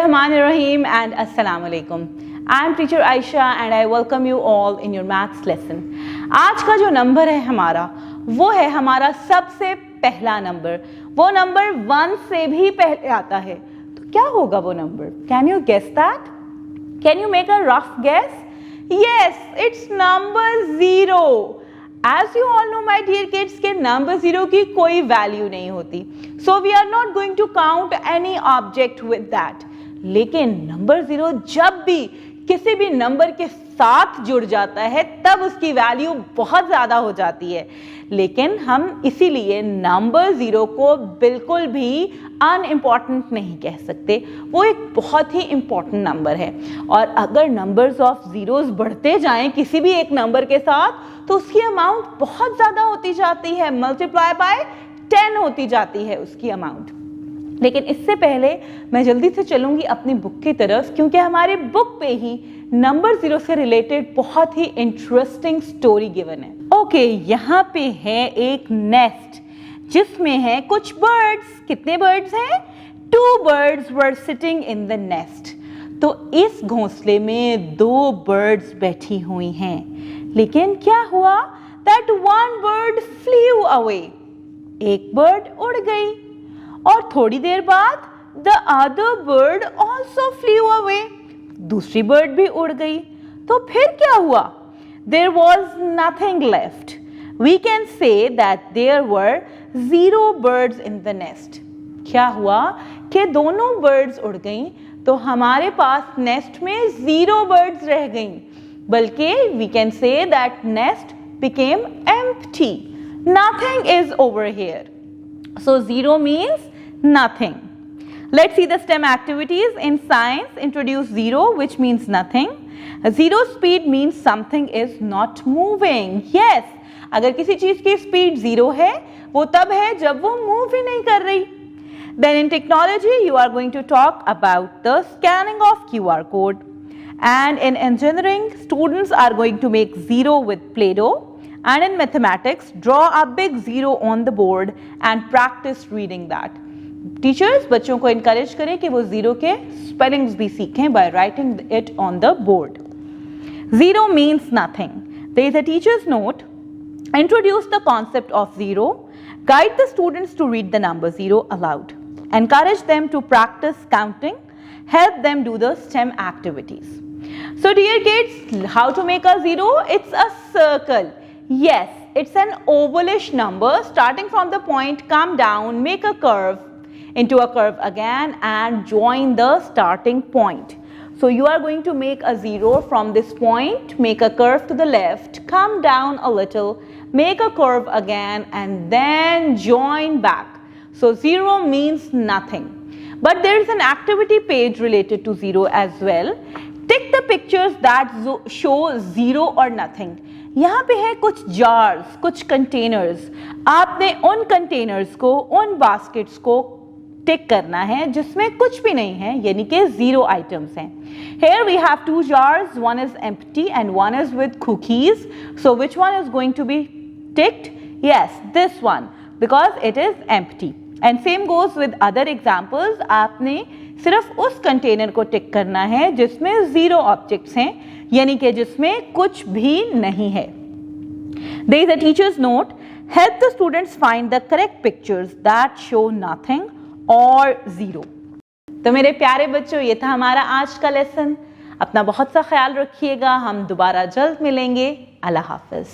Bismillahirrahmanirrahim and Assalamu alaikum. I am teacher Aisha and I welcome you all in your maths lesson. आज का जो number है हमारा वो है हमारा सबसे पहला नंबर. वो नंबर 1 से भी पहले आता है. तो क्या होगा वो number? Can you guess that? Can you make a rough guess? Yes, it's number 0. As you all know my dear kids के number 0 की कोई value नहीं होती. So we are not going to count any object with that. लेकिन number 0 जब भी किसी भी नंबर के साथ जुड़ जाता है तब उसकी वैल्यू बहुत ज़्यादा हो जाती है. लेकिन हम इसीलिए नंबर 0 को बिल्कुल भी अनइम्पॉर्टेंट नहीं कह सकते. वो एक बहुत ही इम्पॉर्टेंट नंबर है और अगर नंबर्स ऑफ ज़ीरोज़ बढ़ते जाएं किसी भी एक नंबर के साथ तो उसकी अमाउंट बहुत ज़्यादा होती जाती है. मल्टीप्लाई बाय 10 होती जाती है उसकी अमाउंट. लेकिन इससे पहले मैं जल्दी से चलूंगी अपनी बुक की तरफ क्योंकि हमारे बुक पे ही नंबर 0 से रिलेटेड बहुत ही इंटरेस्टिंग स्टोरी गिवन है. ओके, यहाँ पे है एक नेस्ट जिसमें है कुछ बर्ड्स. कितने बर्ड्स हैं? 2 birds were sitting in the nest. तो इस घोंसले में 2 बर्ड्स बैठी हुई हैं. लेकिन क्या हुआ? That one bird flew away. एक बर्ड उड़ गई और थोड़ी देर बाद the other bird also flew away. दूसरी बर्ड भी उड़ गई. तो फिर क्या हुआ? There was nothing left. We can say that there were 0 birds in the nest. क्या हुआ कि दोनों बर्ड्स उड़ गईं तो हमारे पास नेस्ट में 0 बर्ड्स रह गईं. बल्कि we can say that nest became empty. Nothing is over here. So 0 means nothing. Let's see the STEM activities. In science, introduce 0, which means nothing. 0 speed means something is not moving. Yes, अगर किसी चीज की speed 0 है वो तब है जब वो मूव ही नहीं कर रही. Then in technology, you are going to talk about the scanning of QR code. And in engineering, students are going to make 0 with Play-Doh. And in mathematics, draw a big 0 on the board and practice reading that. Teachers बच्चों को encourage करें कि वो 0 के spellings भी सीखें by writing it on the board. 0 means nothing. There is a teacher's note. Introduce the concept of 0. Guide the students to read the number 0 aloud. Encourage them to practice counting. Help them do the STEM activities. So dear kids, how to make a 0? It's a circle. Yes, it's an ovalish number. Starting from the point, come down, make a curve into a curve again and join the starting point. So you are going to make a 0 from this point, make a curve to the left, come down a little, make a curve again and then join back. So 0 means nothing. But there is an activity page related to 0 as well. Tick the pictures that show 0 or nothing. यहाँ पे है कुछ jars, कुछ containers. आपने उन containers को, उन baskets को टिक करना है जिसमें कुछ भी नहीं है, यानी कि 0 आइटम्स हैं. Here we have 2 jars, one is empty and one is with cookies. So which one is going to be ticked? Yes, this one because it is empty. And same goes with other examples. आपने सिर्फ उस container को टिक करना है जिसमें 0 objects हैं, यानी कि जिसमें कुछ भी नहीं है. There is a teacher's note. Help the students find the correct pictures that show nothing और 0. तो मेरे प्यारे बच्चों, ये था हमारा आज का लेसन. अपना बहुत सा ख्याल रखिएगा. हम दोबारा जल्द मिलेंगे. अल्लाह हाफिज.